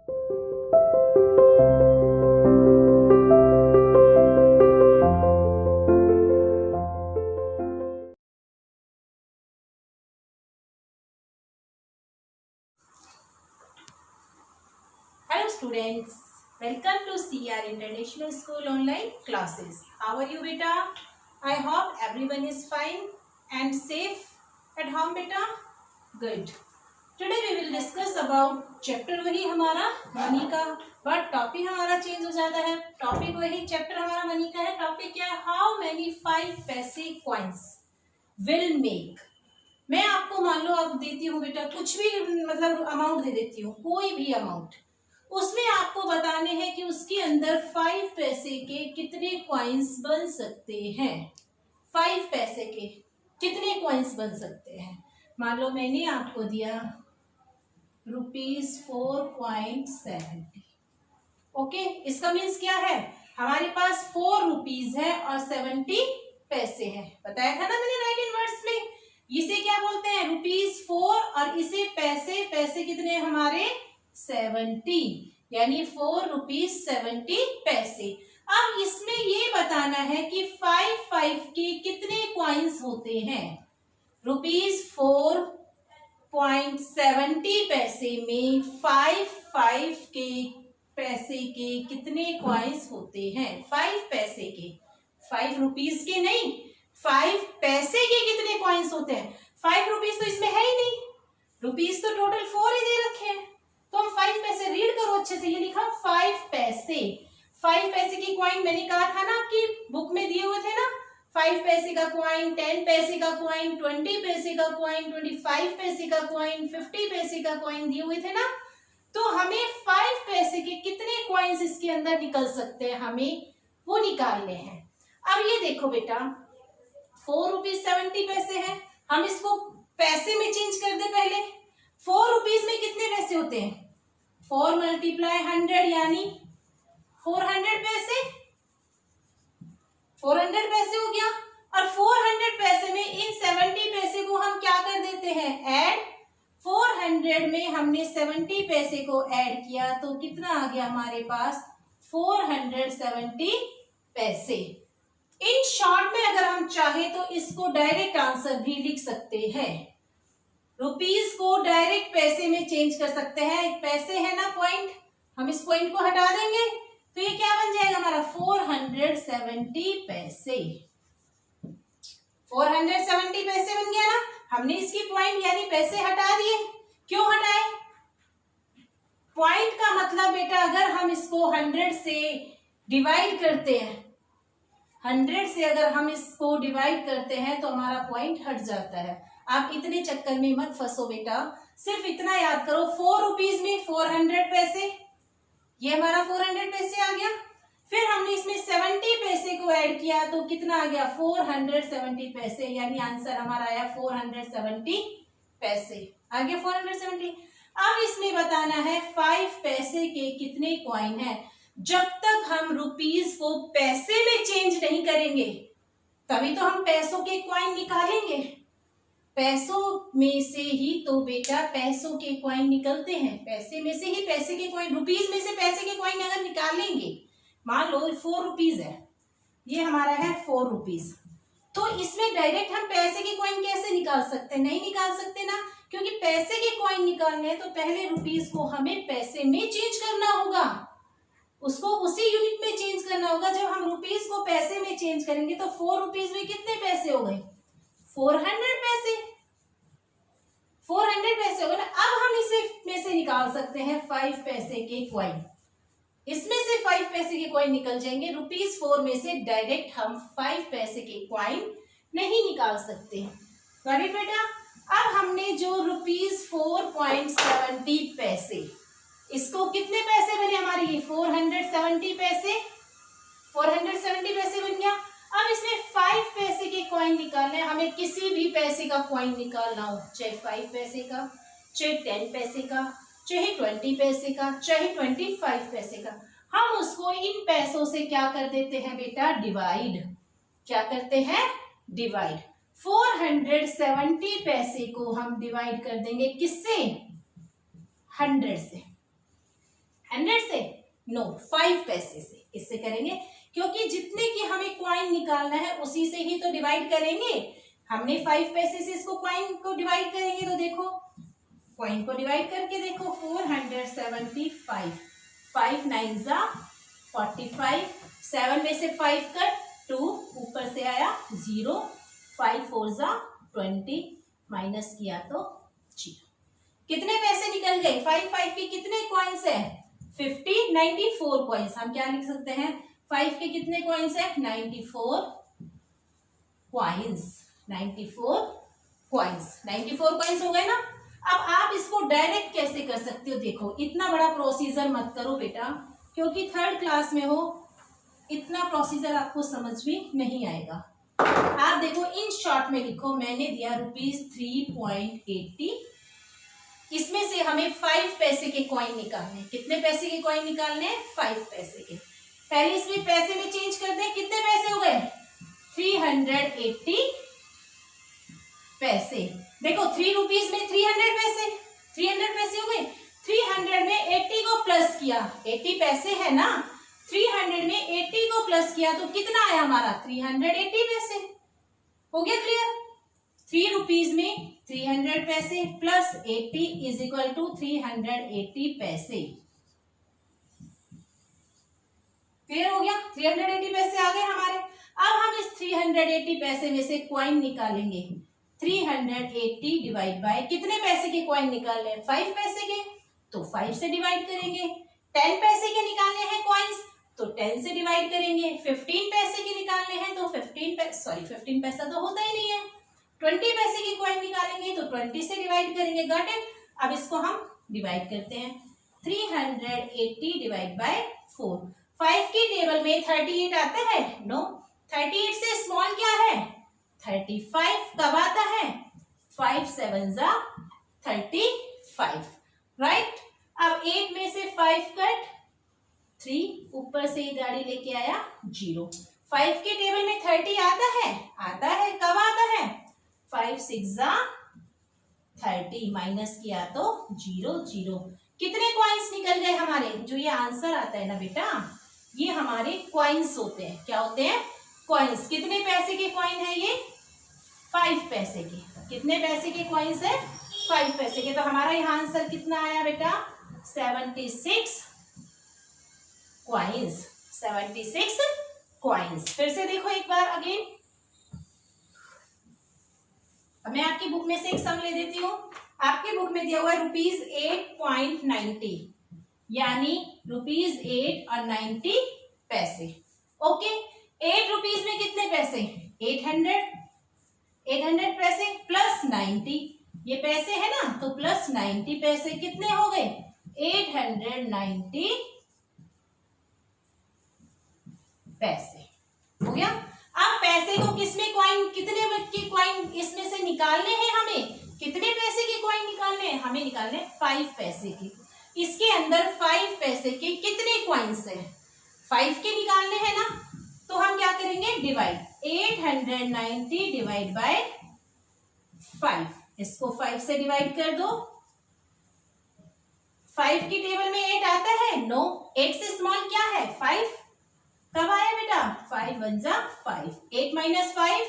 Hello students, welcome to CR International School online classes. How are you beta? I hope everyone is fine and safe at home beta. Good. Today we will discuss about chapter वही हमारा money का, but topic हमारा change हो जाता है. Topic वही, chapter हमारा money का है. टॉपिक क्या है? हाउ मैनी 5 पैसे कॉइन्स विल मेक. मैं आपको मान लो आप देती हूँ बेटा कुछ भी, मतलब अमाउंट दे देती हूँ, कोई भी अमाउंट, उसमें आपको बताने हैं कि उसके अंदर 5 पैसे के कितने कॉइन्स बन सकते हैं. 5 पैसे के कितने कॉइन्स बन सकते हैं. मान लो मैंने आपको दिया ₹4.70. ओके, इसका मीन्स क्या है? हमारे पास 4 रुपीज है और 70 पैसे है. बताया था ना मैंने राइट इनवर्स में. इसे क्या बोलते हैं? ₹4 और इसे पैसे. पैसे कितने हमारे? 70, यानी 4 रुपीज 70 पैसे. अब इसमें ये बताना है कि 5 के कितने कॉइन्स होते हैं. ₹4.70 पैसे में 5 के पैसे के कितने कॉइन्स होते हैं? 5 पैसे के, 5 रुपीज के नहीं, 5 पैसे के कितने कॉइन्स होते हैं? 5 रुपीज तो इसमें है ही नहीं, रुपीज तो टोटल 4 ही दे रखे हैं. तो हम 5 पैसे, रीड करो अच्छे से, ये लिखा 5 पैसे. 5 पैसे की कॉइन मैंने कहा था ना आपकी बुक में दिए हुए थे ना, 5 पैसे का कॉइन, 10 पैसे का कॉइन, 20 पैसे का कॉइन, 25 पैसे का कॉइन, 50 पैसे का कॉइन दिए हुए थे ना. तो हमें 5 पैसे के कितने कॉइन्स इसके अंदर निकल सकते हैं, हमें वो निकालने हैं. अब ये देखो बेटा, 4 रुपीज 70 पैसे है. हम इसको पैसे में चेंज कर दे पहले. 4 रुपीज में कितने पैसे होते हैं? 4 मल्टीप्लाई 100 यानी 400 पैसे. 400 पैसे हो गया. और 400 पैसे में इन 70 पैसे को हम क्या कर देते हैं? ऐड. 400 में हमने 70 पैसे को ऐड किया तो कितना आ गया हमारे पास? 470 पैसे. इन शॉर्ट में अगर हम चाहे तो इसको डायरेक्ट आंसर भी लिख सकते हैं. रुपीज को डायरेक्ट पैसे में चेंज कर सकते हैं. पैसे है ना पॉइंट, हम इस पॉइंट को हटा देंगे तो ये क्या बन जाएगा हमारा? 470 पैसे. 470 पैसे बन गया ना. हमने इसकी पॉइंट यानी पैसे हटा दिए. क्यों हटाए? पॉइंट का मतलब बेटा, अगर हम इसको 100 से डिवाइड करते हैं, 100 से अगर हम इसको डिवाइड करते हैं तो हमारा पॉइंट हट जाता है. आप इतने चक्कर में मत फंसो बेटा, सिर्फ इतना याद करो. 4 रुपीज में 400 पैसे, ये हमारा 400 पैसे आ गया. फिर हमने इसमें 70 पैसे को ऐड किया तो कितना आ गया? 470 पैसे, यानी आंसर हमारा आया 470 पैसे. आ गया 470. अब इसमें बताना है 5 पैसे के कितने कॉइन है. जब तक हम रुपीज को पैसे में चेंज नहीं करेंगे तभी तो हम पैसों के कॉइन निकालेंगे. पैसों में से ही तो बेटा पैसों के कॉइन निकलते हैं. पैसे में से ही पैसे के कॉइन, रुपीज में से पैसे के कॉइन अगर निकालेंगे, मान लो 4 रुपीज है, ये हमारा है 4 रुपीज, तो इसमें डायरेक्ट हम पैसे के कॉइन कैसे निकाल सकते हैं? नहीं निकाल सकते ना, क्योंकि पैसे के कॉइन निकालने हैं तो पहले रुपीज को हमें पैसे में चेंज करना होगा. उसको उसी यूनिट में चेंज करना होगा. जब हम रुपीज को पैसे में चेंज करेंगे तो 4 रुपीज में कितने पैसे हो गए? 400 पैसे. 400 पैसे हो गए ना. अब हम इसे में से निकाल सकते हैं 5 पैसे के कॉइन. इसमें से 5 पैसे के कॉइन निकल जाएंगे. रुपीज 4 में से डायरेक्ट हम 5 पैसे के कॉइन नहीं निकाल सकते. गॉट बेटा. अब हमने जो ₹4.70 पैसे, इसको कितने पैसे बने हमारे? ये 470 पैसे, 470 पैसे बन गया. अब इसमें 5 पैसे के कॉइन निकालने हैं. हमें किसी भी पैसे का कॉइन निकालना हो, चाहे 5 पैसे का, चाहे 10 पैसे का, चाहे 20 पैसे का, चाहे 25 पैसे का, हम उसको इन पैसों से क्या कर देते हैं बेटा? डिवाइड. क्या करते हैं? डिवाइड. 470 पैसे को हम डिवाइड कर देंगे किससे? 100 से. 100 से? नो, 5 पैसे से। इससे करेंगे क्योंकि जितने की हमें कॉइन निकालना है उसी से ही तो डिवाइड करेंगे। हमने 5 पैसे से इसको कॉइन को डिवाइड करेंगे तो देखो कॉइन को डिवाइड करके देखो 475, 5 9 जा 45, 7 में से 5 कट 2, ऊपर से आया 0, 5 4 जा 20, माइनस किया तो 0। कितने पैसे निकल गए? 5 के कितने कॉइन्स है? 50, 94 कॉइन्स। हम क्या लिख सकते हैं? 5 के कितने कॉइन्स है? 94 कॉइन्स। 94 कॉइन्स, 94 कॉइन्स हो गए ना। अब आप इसको डायरेक्ट कैसे कर सकते हो? देखो इतना बड़ा प्रोसीजर मत करो बेटा, क्योंकि 3rd क्लास में हो, इतना प्रोसीजर आपको समझ में नहीं आएगा। आप देखो इन शॉर्ट में लिखो, मैंने दिया ₹3.80, इसमें से हमें 5 पैसे के कॉइन निकालने। कितने पैसे के कॉइन निकालने हैं? 5 पैसे के। पहले इसमें पैसे में चेंज कर दें, कितने पैसे हो गए? 380 पैसे। देखो 3 रुपीज में 300 पैसे, 300 पैसे हो गए। 300 में 80 को प्लस किया, 80 पैसे है ना, 300 में 80 को प्लस किया तो कितना आया हमारा? 380 पैसे। हो गया क्लियर? 3 रुपीज में 300 पैसे प्लस 80 इज इक्वल टू 380 पैसे। क्लियर हो गया? 380 पैसे आ गए हमारे। अब हम इस 380 पैसे में से कॉइन निकालेंगे। 380 डिवाइड बाय कितने पैसे के कॉइन निकालने हैं? 5 पैसे के, तो 5 से डिवाइड करेंगे। 10 पैसे के निकालने हैं कॉइन्स, तो 10 से डिवाइड करेंगे। 15 पैसे के निकालने हैं तो 15 पैसा तो होता ही नहीं है। 20 पैसे के कॉइन निकालेंगे तो 20 से डिवाइड करेंगे। Got it? अब इसको हम डिवाइड करते हैं। 380 डिवाइड बाय 4। 5 की टेबल में 38 आता है? नो। 38 से स्मॉल क्या है? 35। कब आता है? 5 7 जा 35, राइट। अब 8 में से 5 कट 3, ऊपर से गाड़ी लेके आया 0। 5 के टेबल में 30 आता है? आता है। कब आता है? 5 6 जा 30, माइनस किया तो 0 0। कितने कॉइन्स निकल गए हमारे? जो ये आंसर आता है ना बेटा, ये हमारे कॉइन्स होते हैं। क्या होते हैं? कॉइन्स। कितने पैसे के कॉइन है ये? 5 पैसे के। कितने पैसे के कॉइन्स है? 5 पैसे के। तो हमारा यहाँ आंसर कितना आया बेटा? 76 कॉइन्स। 76 कॉइन्स। फिर से देखो एक बार अगेन। मैं आपकी बुक में से एक सम ले देती हूँ। आपकी बुक में दिया हुआ है ₹8.90, यानी ₹8 और 90 पैसे। ओके, 8 रुपीज में कितने पैसे? 800 पैसे प्लस 90, ये पैसे है ना, तो प्लस 90 पैसे। कितने हो गए? 890 पैसे। हो गया? अब पैसे को किसमें कॉइन, कितने के कॉइन इसमें से निकालने हैं हमें? कितने पैसे के कॉइन निकालने हैं? हमें निकालने हैं 5 पैसे के। इसके अंदर 5 पैसे के कितने कॉइन्स हैं? 5 के निकालने हैं ना, तो हम क्या करेंगे? डिवाइड। 890 divide by 5। इसको 5 से डिवाइड कर दो। 5 की टेबल में 8 आता है? नो। 8 से स्मॉल क्या है? 5। कब आया बेटा? 5 1 जा 5। 8 माइनस 5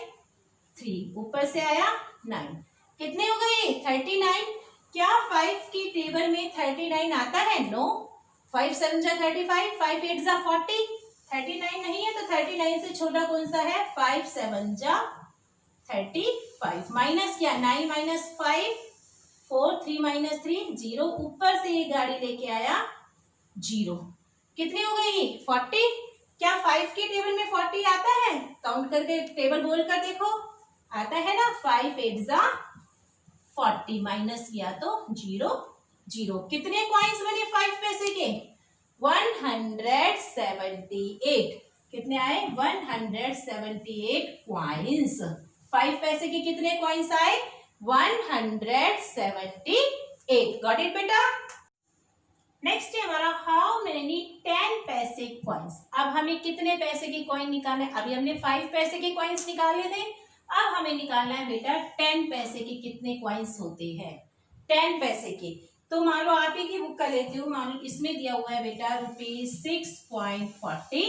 3, ऊपर से आया 9। कितने हो गए? 39। क्या 5 की टेबल में 39 आता है? नो। 5 7 जा 35, 5 8 जा 40। 39 नहीं है, तो 39 से छोटा कौन सा है? 5 7 जा 35। माइनस किया, 9 माइनस 5 4, 3 माइनस 3 0, ऊपर से ये गाड़ी लेके आया 0। कितनी हो गई? 40। क्या 5 की टेबल में 40 आता है? काउंट करके टेबल बोल कर देखो, आता है ना। 5 8 जा 40, माइनस किया तो 0 0। कितने कॉइन्स बने 5 पैसे के? 178। कितने आए? 178 कॉइन्स। 5 पैसे के कितने कॉइन्स आए? 178। गॉट इट बेटा? नेक्स्ट है हमारा हाउ मेनी 10 पैसे कॉइन्स। अब हमें कितने पैसे के कॉइन निकालने? अभी हमने 5 पैसे के कॉइन्स निकाले थे, अब हमें निकालना है बेटा 10 पैसे के कितने कॉइन्स होते हैं। 10 पैसे के, तो मान लो आप ही की बुक का लेती हूँ, मान लो इसमें दिया हुआ है बेटा ₹6.40,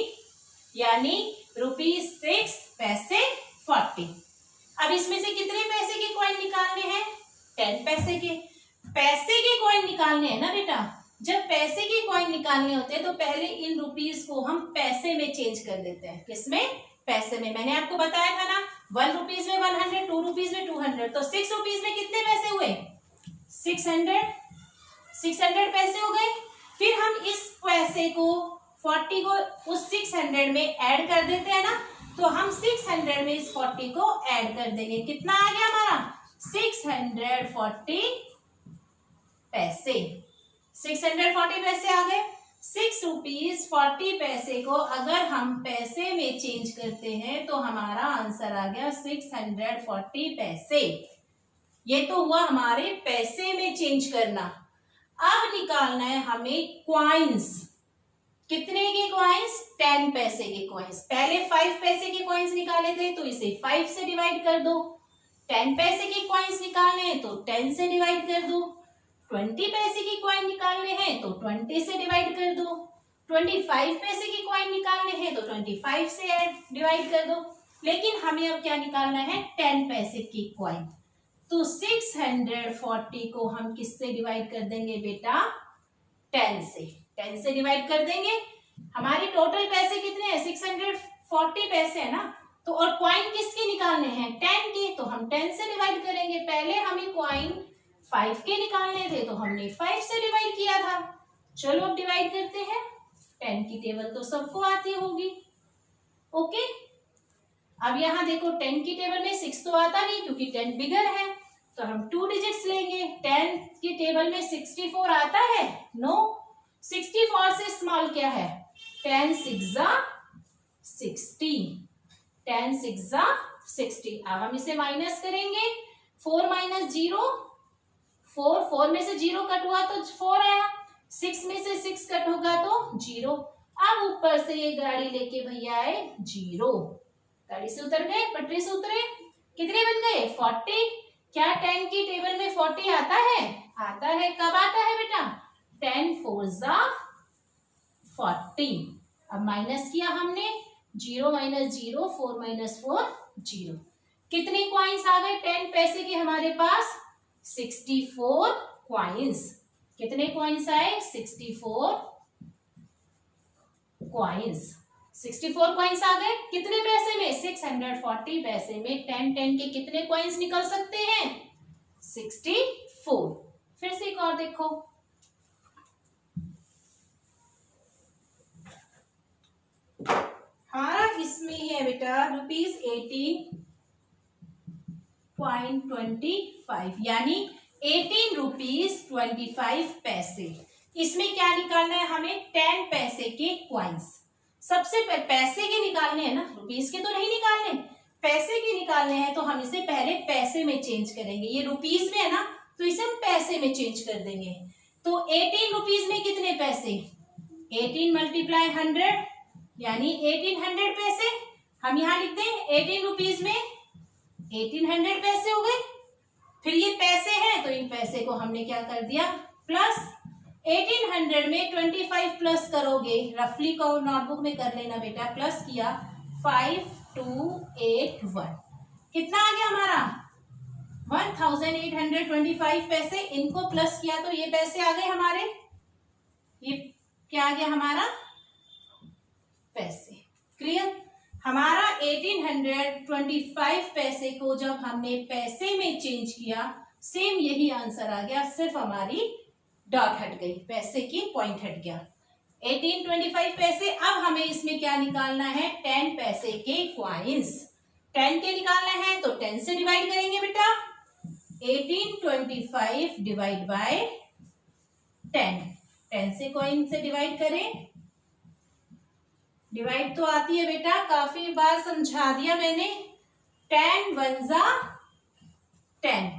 यानी ₹6 अब इसमें से कितने पैसे के कॉइन निकालने हैं? 10 पैसे के। पैसे के कॉइन निकालने हैं ना बेटा। जब पैसे के कॉइन निकालने होते हैं तो पहले इन रुपीस को हम पैसे में चेंज कर देते हैं। किसमें? पैसे में। मैंने आपको बताया था ना, 1 रुपीज में 100, 2 रुपीज में 200, तो 6 रुपीज में कितने पैसे हुए? 600 पैसे हो गए। फिर हम इस पैसे को 40 को उस 600 में ऐड कर देते हैं ना, तो हम 600 में इस 40 को ऐड कर देंगे। कितना आ गया हमारा? 640 पैसे। 640 पैसे आ गए। 6 रुपीज 40 पैसे को अगर हम पैसे में चेंज करते हैं तो हमारा आंसर आ गया 640 पैसे। ये तो हुआ हमारे पैसे में चेंज करना। अब निकालना है हमें क्वाइंस। कितने के कॉइन्स? 10 पैसे के कॉइन्स। पहले 5 पैसे के कॉइन्स निकाले थे तो इसे 5 से डिवाइड कर दो। 10 पैसे के कॉइन्स निकालने हैं तो 10 से डिवाइड कर दो। 20 पैसे की कॉइन निकालने हैं तो 20 से डिवाइड कर दो। 25 पैसे की कॉइन निकालने हैं तो 25 से डिवाइड कर दो। लेकिन हमें अब क्या निकालना है? 10 पैसे की कॉइन। तो 640 को हम किससे डिवाइड कर देंगे बेटा? 10 से। 10 से डिवाइड कर देंगे। हमारे टोटल पैसे कितने हैं? 640 पैसे है ना। तो और कॉइन किसके निकालने हैं? 10 के। तो हम 10 से डिवाइड करेंगे। पहले हमें कॉइन 5 के निकालने थे तो हमने 5 से डिवाइड किया था। चलो अब डिवाइड करते हैं। 10 की टेबल तो सबको आती होगी। ओके, अब यहाँ देखो 10 की टेबल में 6 तो आता नहीं क्योंकि 10 बिगर है, तो हम 2 डिजिट्स लेंगे। 10 की टेबल में 64 आता है? नो। 64 से स्मॉल क्या है? 10 6 60। 10 6 60। अब हम इसे माइनस करेंगे। 4 माइनस 0 4। 4 में से 0 कट हुआ तो 4 आया। 6 में से 6 कट होगा तो 0। अब ऊपर से ये गाड़ी लेके भैया आए 0। गाड़ी से उतर गए, पटरी से उतरे। कितने बन गए? 40। क्या 10 की टेबल में 40 आता है? आता है। कब आता है बेटा? 10 4 40। अब माइनस किया हमने। 0 माइनस 0 4 माइनस 4 0। कितने कॉइन्स आ गए 10 पैसे के हमारे पास? 64 कॉइन्स। कितने कॉइन्स आए? 64 कॉइन्स। 64 कॉइन्स आ गए। कितने पैसे में? 640 पैसे में 10 के कितने कॉइन्स निकल सकते हैं? 64। फिर से एक और देखो। हमारा इसमें है बेटा ₹18.25, यानी 18 रुपीज 25 पैसे। इसमें क्या निकालना है हमें? 10 पैसे के कॉइन्स। सबसे पैसे के निकालने हैं ना, रुपीस के तो नहीं निकालने। पैसे के निकालने हैं तो हम इसे पहले पैसे में चेंज करेंगे। ये रुपीस में है ना, तो इसे हम पैसे में चेंज कर देंगे। तो 18 रुपीज में कितने पैसे? 18 मल्टीप्लाई 100, यानी 1800 पैसे। हम यहाँ लिखते हैं 18 रुपीज में 1800 पैसे हो गए। फिर ये पैसे हैं तो इन पैसे को हमने क्या कर दिया? प्लस। 1800 में 25 प्लस करोगे, रफली को नोटबुक में कर लेना बेटा। प्लस किया 5281। कितना आ गया हमारा? 1825 पैसे। इनको प्लस किया तो ये पैसे आ गए हमारे। ये क्या आ गया हमारा? पैसे। क्लियर? हमारा 1825 पैसे को जब हमने पैसे में चेंज किया, सेम यही आंसर आ गया, सिर्फ हमारी डॉट हट गई, पैसे की पॉइंट हट गया। 1825 पैसे। अब हमें इसमें क्या निकालना है? 10 पैसे के कॉइन्स। 10 के निकालना है तो 10 से डिवाइड करेंगे बेटा। 1825 डिवाइड बाय 10। 10 से कॉइन से डिवाइड करें। डिवाइड तो आती है बेटा, काफी बार समझा दिया मैंने। 10 1 10,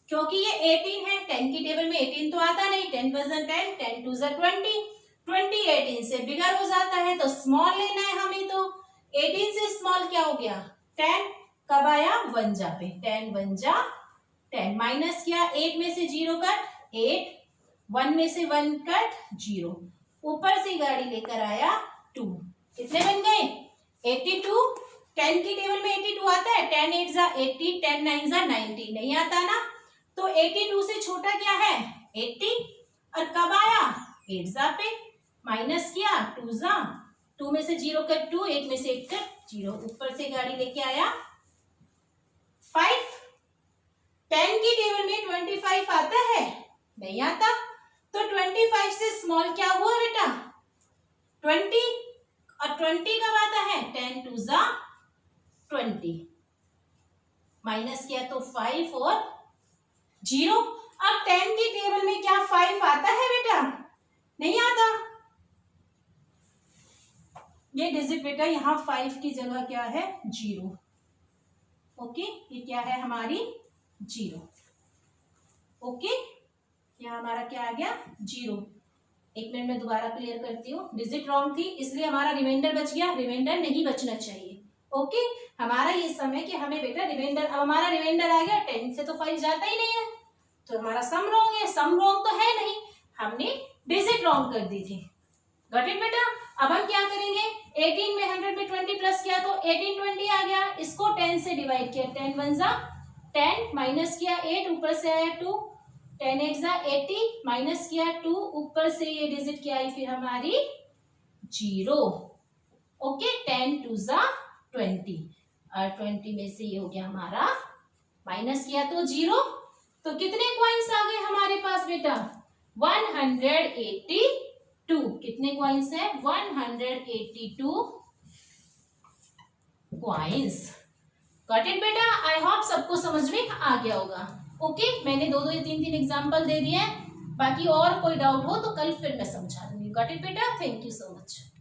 क्योंकि ये 18 है। 10 की टेबल में 18 तो आता नहीं। 10 1 10, 10 2 20। 20 18 से बिगर हो जाता है तो स्मॉल लेना है हमें। तो 18 से स्मॉल क्या हो गया? 10। कब आया? 1 पे। 10 1 10। माइनस किया, 8 में से 0 कट 8। 1 में से 1 कट 0, ऊपर से गाड़ी लेकर आया 2, कितने बन गए 82। 10 की टेबल में 82 आता है, 10 8 जा 80, 10 9 जा 90, नहीं आता ना, तो 82 से छोटा क्या है 80, और कब आया 8 जा पे, माइनस किया 2 जा, 2 में से 0 कट 2, 8 में से 8 कट 0, ऊपर से गाड़ी लेके आया 5। 10 की टेबल में 25 आता है, नहीं आता, तो 25 से स्मॉल क्या हुआ बेटा 20, और 20 कब आता है 10 2 जा 20, माइनस किया तो 5 और 0। अब 10 की टेबल में क्या 5 आता है बेटा, नहीं आता, ये डिजिट बेटा यहाँ 5 की जगह क्या है 0, ओके, ये क्या है हमारी 0, ओके, यहाँ हमारा क्या आ गया 0। एक मिनट में दोबारा क्लियर करती हूँ, डिजिट रॉन्ग थी इसलिए हमारा रिमाइंडर बच गया, रिमाइंडर नहीं बचना चाहिए, ओके। हमारा ये समय कि हमें बेटा रिमाइंडर, अब हमारा रिमाइंडर आ गया 10 से तो 5 जाता ही नहीं है, तो हमारा सम रॉन्ग है, सम रॉन्ग तो है नहीं, हमने डिजिट रॉन्ग कर दी थी, गॉट इट बेटा। अब हम क्या करेंगे, 18 में 100 में 20 प्लस किया तो 18 20 आ गया, इसको 10 से डिवाइड किया, 10 1 जा 10, माइनस किया 8, ऊपर से आया 2, 10 8 जा 80, माइनस किया 2, ऊपर से ये डिजिट क्या आई फिर हमारी 0, ओके, 10 2 जा 20, और 20 में से ये हो गया हमारा, माइनस किया तो 0, तो कितने कॉइन्स आ गए हमारे पास बेटा 182, कितने कॉइन्स है 182 कॉइन्स, गॉट इट बेटा। आई होप सबको समझ में आ गया होगा, ओके। मैंने 2 2 या 3 3 एग्जांपल दे दिए हैं, बाकी और कोई डाउट हो तो कल फिर मैं समझा दूंगी, गॉट इट बेटा, थैंक यू सो मच।